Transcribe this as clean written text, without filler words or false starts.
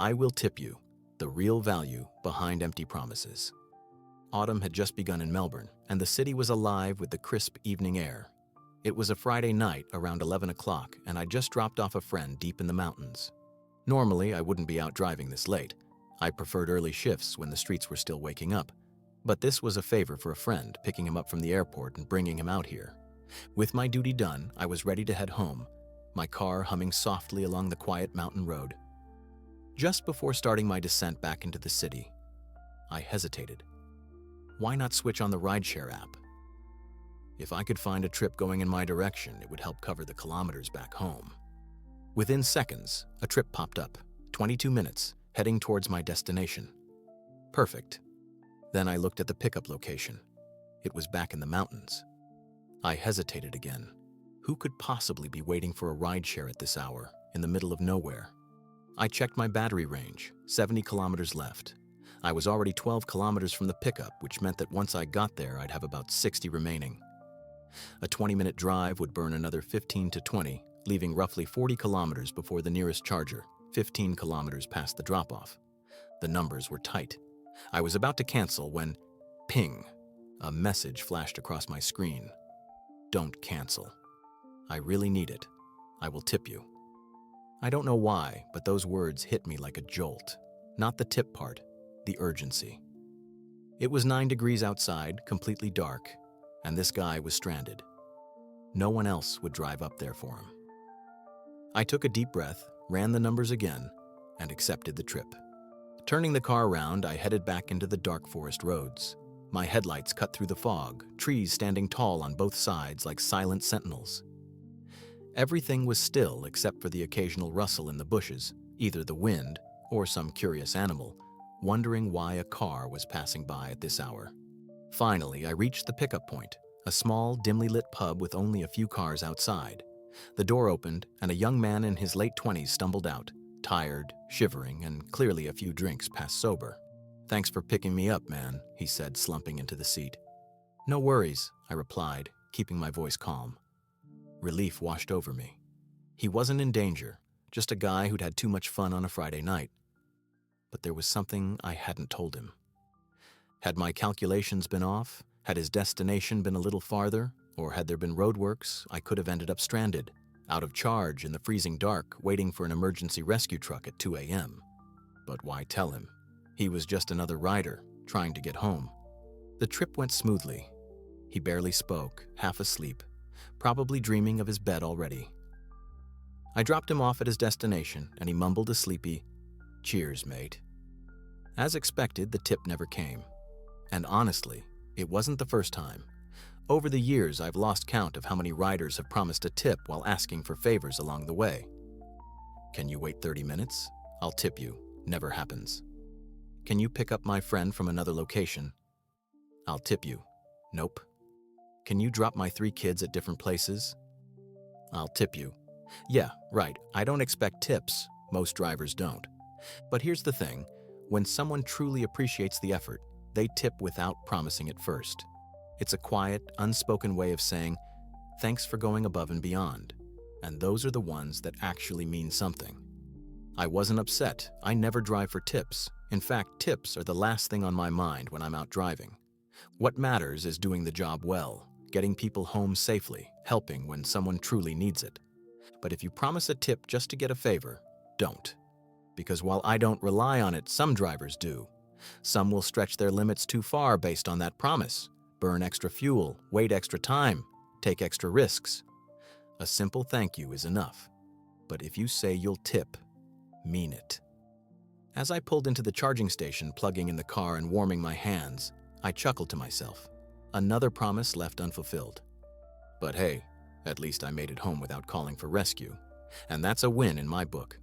I will tip you, the real value behind empty promises. Autumn had just begun in Melbourne, and the city was alive with the crisp evening air. It was a Friday night around 11 o'clock, and I just dropped off a friend deep in the mountains. Normally, I wouldn't be out driving this late. I preferred early shifts when the streets were still waking up. But this was a favor for a friend, picking him up from the airport and bringing him out here. With my duty done, I was ready to head home, my car humming softly along the quiet mountain road. Just before starting my descent back into the city, I hesitated. Why not switch on the Rideshare app? If I could find a trip going in my direction, it would help cover the kilometers back home. Within seconds, a trip popped up, 22 minutes, heading towards my destination. Perfect. Then I looked at the pickup location. It was back in the mountains. I hesitated again. Who could possibly be waiting for a rideshare at this hour, in the middle of nowhere? I checked my battery range, 70 kilometers left. I was already 12 kilometers from the pickup, which meant that once I got there, I'd have about 60 remaining. A 20-minute drive would burn another 15 to 20, leaving roughly 40 kilometers before the nearest charger, 15 kilometers past the drop-off. The numbers were tight. I was about to cancel when, ping, a message flashed across my screen. Don't cancel. I really need it. I will tip you. I don't know why, but those words hit me like a jolt. Not the tip part, the urgency. It was 9 degrees outside, completely dark, and this guy was stranded. No one else would drive up there for him. I took a deep breath, ran the numbers again, and accepted the trip. Turning the car around, I headed back into the dark forest roads. My headlights cut through the fog, trees standing tall on both sides like silent sentinels. Everything was still except for the occasional rustle in the bushes, either the wind or some curious animal, wondering why a car was passing by at this hour. Finally, I reached the pickup point, a small, dimly lit pub with only a few cars outside. The door opened, and a young man in his late 20s stumbled out, tired, shivering, and clearly a few drinks past sober. "Thanks for picking me up, man," he said, slumping into the seat. "No worries," I replied, keeping my voice calm. Relief washed over me. He wasn't in danger, just a guy who'd had too much fun on a Friday night. But there was something I hadn't told him. Had my calculations been off? Had his destination been a little farther? Or had there been roadworks, I could have ended up stranded, out of charge in the freezing dark, waiting for an emergency rescue truck at 2 a.m. But why tell him? He was just another rider, trying to get home. The trip went smoothly. He barely spoke, half asleep, probably dreaming of his bed already. I dropped him off at his destination, and he mumbled a sleepy, "Cheers, mate." As expected, the tip never came. And honestly, it wasn't the first time. Over the years, I've lost count of how many riders have promised a tip while asking for favors along the way. "Can you wait 30 minutes? I'll tip you." Never happens. "Can you pick up my friend from another location?" "I'll tip you." Nope. "Can you drop my 3 kids at different places?" "I'll tip you." Yeah, right, I don't expect tips. Most drivers don't. But here's the thing. When someone truly appreciates the effort, they tip without promising it first. It's a quiet, unspoken way of saying, "Thanks for going above and beyond." And those are the ones that actually mean something. I wasn't upset. I never drive for tips. In fact, tips are the last thing on my mind when I'm out driving. What matters is doing the job well, getting people home safely, helping when someone truly needs it. But if you promise a tip just to get a favor, don't. Because while I don't rely on it, some drivers do. Some will stretch their limits too far based on that promise, burn extra fuel, wait extra time, take extra risks. A simple thank you is enough. But if you say you'll tip, mean it. As I pulled into the charging station, plugging in the car and warming my hands, I chuckled to myself. Another promise left unfulfilled. But hey, at least I made it home without calling for rescue. And that's a win in my book.